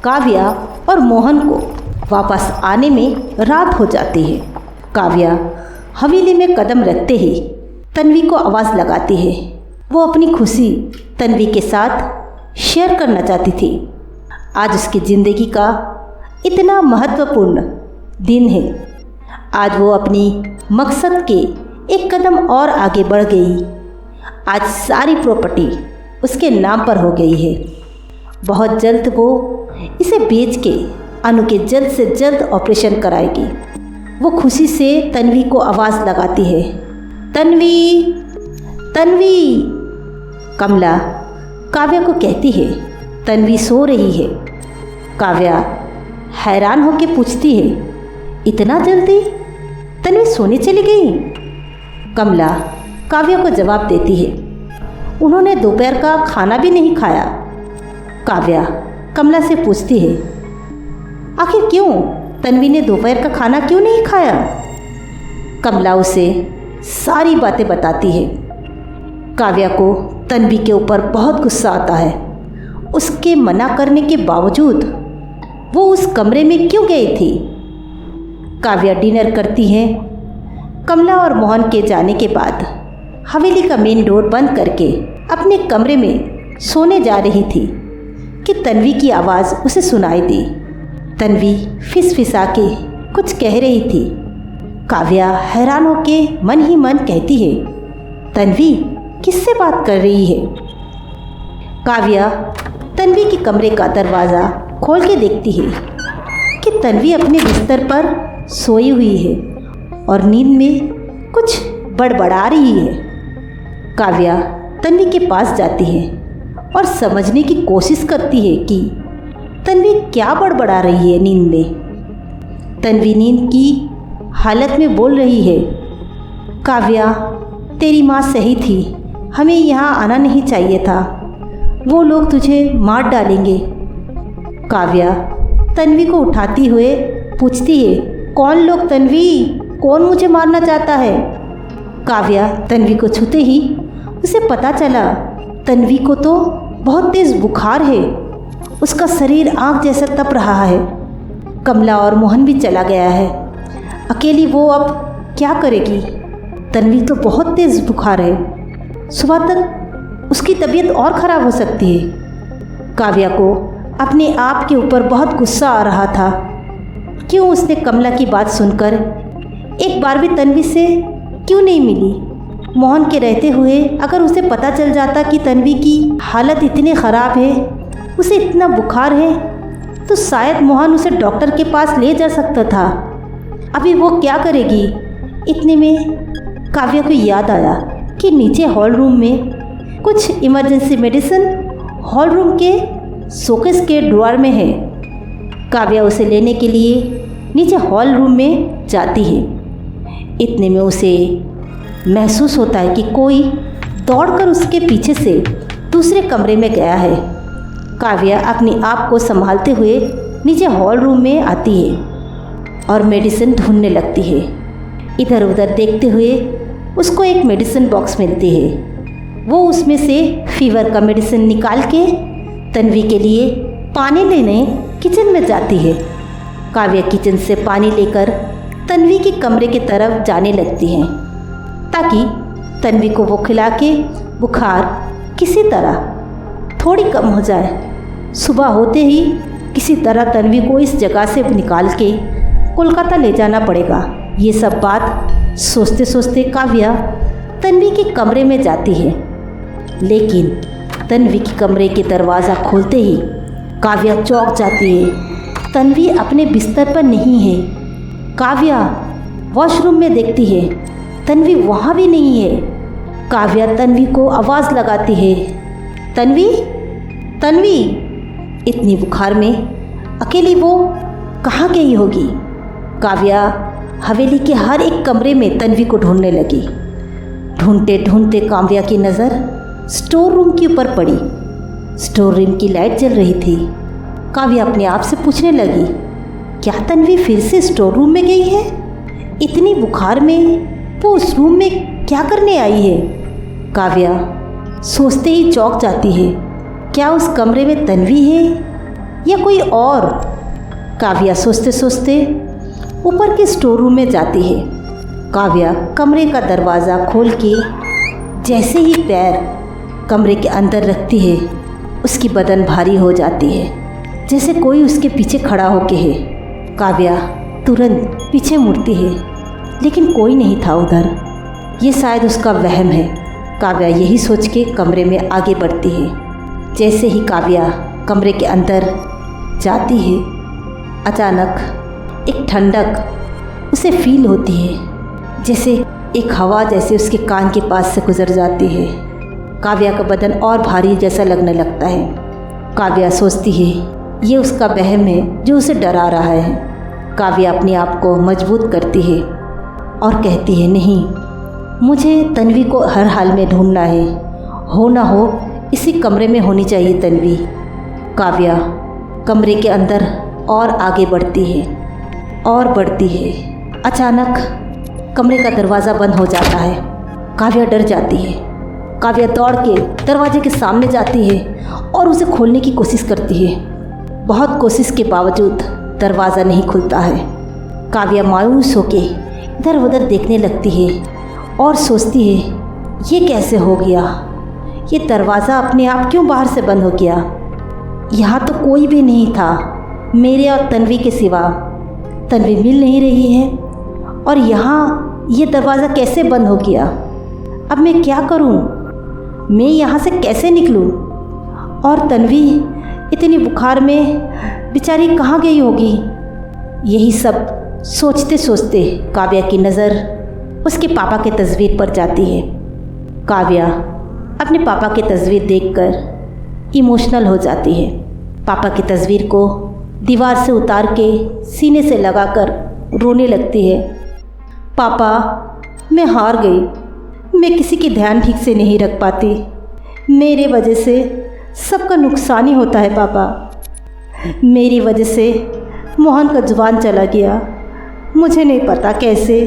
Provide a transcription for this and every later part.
काव्या और मोहन को वापस आने में रात हो जाती है। काव्या हवेली में कदम रखते ही तन्वी को आवाज़ लगाती है। वो अपनी खुशी तन्वी के साथ शेयर करना चाहती थी। आज उसकी ज़िंदगी का इतना महत्वपूर्ण दिन है। आज वो अपनी मकसद के एक कदम और आगे बढ़ गई। आज सारी प्रॉपर्टी उसके नाम पर हो गई है। बहुत जल्द वो इसे बेच के अनु के जल्द से जल्द ऑपरेशन कराएगी। वो खुशी से तन्वी को आवाज़ लगाती है, तन्वी तन्वी। कमला काव्या को कहती है तन्वी सो रही है। काव्या हैरान होकर पूछती है, इतना जल्दी तन्वी सोने चली गई? कमला काव्या को जवाब देती है, उन्होंने दोपहर का खाना भी नहीं खाया। काव्या कमला से पूछती है, आखिर क्यों? तन्वी ने दोपहर का खाना क्यों नहीं खाया? कमला उसे सारी बातें बताती है। काव्या को तन्वी के ऊपर बहुत गुस्सा आता है। उसके मना करने के बावजूद वो उस कमरे में क्यों गई थी? काव्या डिनर करती है। कमला और मोहन के जाने के बाद हवेली का मेन डोर बंद करके अपने कमरे में सोने जा रही थी कि तन्वी की आवाज़ उसे सुनाई दी। तन्वी फिसफिसा के कुछ कह रही थी। काव्या हैरान होके मन ही मन कहती है, तन्वी किससे बात कर रही है? काव्या तन्वी के कमरे का दरवाज़ा खोल के देखती है कि तन्वी अपने बिस्तर पर सोई हुई है और नींद में कुछ बड़बड़ा रही है। काव्या तन्वी के पास जाती है और समझने की कोशिश करती है कि तन्वी क्या बड़बड़ा रही है नींद में। तन्वी नींद की हालत में बोल रही है, काव्या तेरी माँ सही थी, हमें यहाँ आना नहीं चाहिए था, वो लोग तुझे मार डालेंगे। काव्या तन्वी को उठाती हुए पूछती है, कौन लोग तन्वी? कौन मुझे मारना चाहता है? काव्या तन्वी को छूते ही उसे पता चला तन्वी को तो बहुत तेज़ बुखार है। उसका शरीर आग जैसा तप रहा है। कमला और मोहन भी चला गया है। अकेली वो अब क्या करेगी? तन्वी तो बहुत तेज़ बुखार है, सुबह तक उसकी तबीयत और ख़राब हो सकती है। काव्या को अपने आप के ऊपर बहुत गुस्सा आ रहा था। क्यों उसने कमला की बात सुनकर एक बार भी तन्वी से क्यों नहीं मिली? मोहन के रहते हुए अगर उसे पता चल जाता कि तन्वी की हालत इतनी ख़राब है, उसे इतना बुखार है, तो शायद मोहन उसे डॉक्टर के पास ले जा सकता था। अभी वो क्या करेगी? इतने में काव्या को याद आया कि नीचे हॉल रूम में कुछ इमरजेंसी मेडिसिन हॉल रूम के शोकेस के ड्रॉअर में है। काव्या उसे लेने के लिए नीचे हॉल रूम में जाती है। इतने में उसे महसूस होता है कि कोई दौड़कर उसके पीछे से दूसरे कमरे में गया है। काव्या अपने आप को संभालते हुए नीचे हॉल रूम में आती है और मेडिसिन ढूंढने लगती है। इधर उधर देखते हुए उसको एक मेडिसिन बॉक्स मिलती है। वो उसमें से फीवर का मेडिसिन निकाल के तन्वी के लिए पानी लेने किचन में जाती है। काव्या किचन से पानी लेकर तन्वी के कमरे की तरफ जाने लगती है ताकि तन्वी को वो खिला के बुखार किसी तरह थोड़ी कम हो जाए। सुबह होते ही किसी तरह तन्वी को इस जगह से निकाल के कोलकाता ले जाना पड़ेगा। ये सब बात सोचते सोचते काव्या तन्वी के कमरे में जाती है, लेकिन तन्वी के कमरे के दरवाज़ा खोलते ही काव्या चौंक जाती है। तन्वी अपने बिस्तर पर नहीं है। काव्या वॉशरूम में देखती है, तन्वी वहाँ भी नहीं है। काव्या तन्वी को आवाज़ लगाती है, तन्वी तन्वी। इतनी बुखार में अकेली वो कहाँ गई होगी? काव्या हवेली के हर एक कमरे में तन्वी को ढूंढने लगी। ढूंढते ढूंढते काव्या की नज़र स्टोर रूम के ऊपर पड़ी। स्टोर रूम की लाइट जल रही थी। काव्या अपने आप से पूछने लगी, क्या तन्वी फिर से स्टोर रूम में गई है? इतनी बुखार में वो उस रूम में क्या करने आई है? काव्या सोचते ही चौंक जाती है, क्या उस कमरे में तन्वी है या कोई और? काव्या सोचते सोचते ऊपर के स्टोर रूम में जाती है। काव्या कमरे का दरवाज़ा खोल के जैसे ही पैर कमरे के अंदर रखती है, उसकी बदन भारी हो जाती है, जैसे कोई उसके पीछे खड़ा होके है। काव्या तुरंत पीछे मुड़ती है, लेकिन कोई नहीं था उधर। ये शायद उसका वहम है। काव्या यही सोच के कमरे में आगे बढ़ती है। जैसे ही काव्या कमरे के अंदर जाती है, अचानक एक ठंडक उसे फील होती है, जैसे एक हवा जैसे उसके कान के पास से गुजर जाती है। काव्या का बदन और भारी जैसा लगने लगता है। काव्या सोचती है ये उसका वहम है जो उसे डरा रहा है। काव्या अपने आप को मजबूत करती है और कहती है, नहीं, मुझे तन्वी को हर हाल में ढूंढना है। हो ना हो इसी कमरे में होनी चाहिए तन्वी। काव्या कमरे के अंदर और आगे बढ़ती है और बढ़ती है। अचानक कमरे का दरवाज़ा बंद हो जाता है। काव्या डर जाती है। काव्या दौड़ के दरवाजे के सामने जाती है और उसे खोलने की कोशिश करती है। बहुत कोशिश के बावजूद दरवाज़ा नहीं खुलता है। काव्या मायूस होके इधर उधर देखने लगती है और सोचती है ये कैसे हो गया, ये दरवाज़ा अपने आप क्यों बाहर से बंद हो गया। यहाँ तो कोई भी नहीं था मेरे और तन्वी के सिवा। तन्वी मिल नहीं रही है और यहाँ ये दरवाज़ा कैसे बंद हो गया। अब मैं क्या करूँ, मैं यहाँ से कैसे निकलूँ। और तन्वी इतनी बुखार में बेचारी कहाँ गई होगी। यही सब सोचते सोचते काव्या की नज़र उसके पापा की तस्वीर पर जाती है। काव्या अपने पापा की तस्वीर देखकर इमोशनल हो जाती है। पापा की तस्वीर को दीवार से उतार के सीने से लगाकर रोने लगती है। पापा, मैं हार गई। मैं किसी की ध्यान ठीक से नहीं रख पाती। मेरे वजह से सबका नुकसान ही होता है पापा। मेरी वजह से मोहन का जुबान चला गया। मुझे नहीं पता कैसे,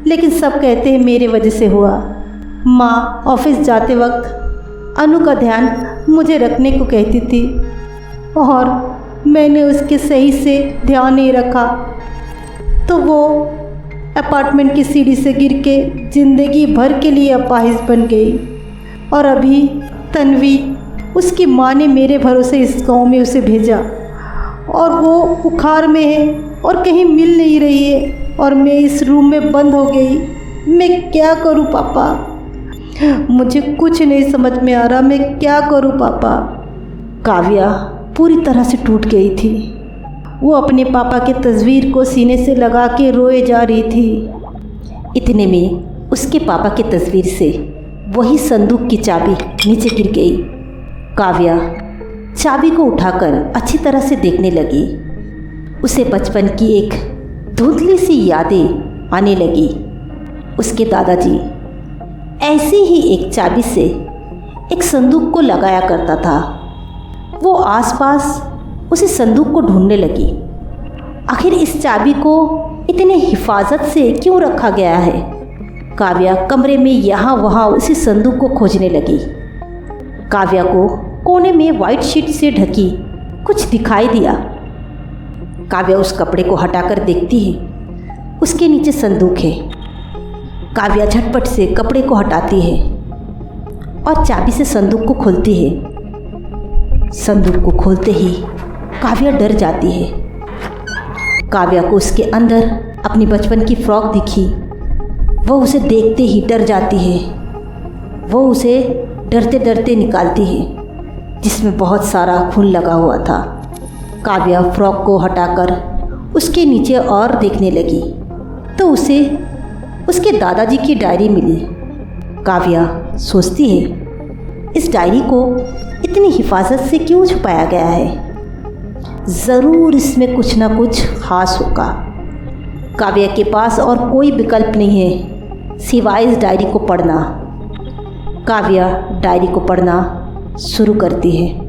लेकिन सब कहते हैं मेरे वजह से हुआ। माँ ऑफिस जाते वक्त अनु का ध्यान मुझे रखने को कहती थी और मैंने उसके सही से ध्यान नहीं रखा, तो वो अपार्टमेंट की सीढ़ी से गिर के ज़िंदगी भर के लिए अपाहिज बन गई। और अभी तन्वी, उसकी माँ ने मेरे भरोसे इस गांव में उसे भेजा और वो बुखार में है और कहीं मिल नहीं रही है और मैं इस रूम में बंद हो गई। मैं क्या करूं पापा, मुझे कुछ नहीं समझ में आ रहा, मैं क्या करूं पापा। काव्या पूरी तरह से टूट गई थी। वो अपने पापा की तस्वीर को सीने से लगा के रोए जा रही थी। इतने में उसके पापा की तस्वीर से वही संदूक की चाबी नीचे गिर गई। काव्या चाबी को उठाकर अच्छी तरह से देखने लगी। उसे बचपन की एक धुंधली सी यादें आने लगी। उसके दादाजी ऐसी ही एक चाबी से एक संदूक को लगाया करता था। वो आसपास उसी संदूक को ढूंढने लगी। आखिर इस चाबी को इतने हिफाजत से क्यों रखा गया है। काव्या कमरे में यहाँ वहाँ उसी संदूक को खोजने लगी। काव्या को कोने में वाइट शीट से ढकी कुछ दिखाई दिया। काव्या उस कपड़े को हटाकर देखती है, उसके नीचे संदूक है। काव्या झटपट से कपड़े को हटाती है और चाबी से संदूक को खोलती है। संदूक को खोलते ही काव्या डर जाती है। काव्या को उसके अंदर अपनी बचपन की फ्रॉक दिखी। वो उसे देखते ही डर जाती है। वो उसे डरते डरते निकालती है, जिसमें बहुत सारा खून लगा हुआ था। काव्या फ्रॉक को हटाकर उसके नीचे और देखने लगी तो उसे उसके दादाजी की डायरी मिली। काव्या सोचती है इस डायरी को इतनी हिफाजत से क्यों छुपाया गया है। ज़रूर इसमें कुछ ना कुछ खास होगा। काव्या के पास और कोई विकल्प नहीं है सिवाय इस डायरी को पढ़ना। काव्या डायरी को पढ़ना शुरू करती है।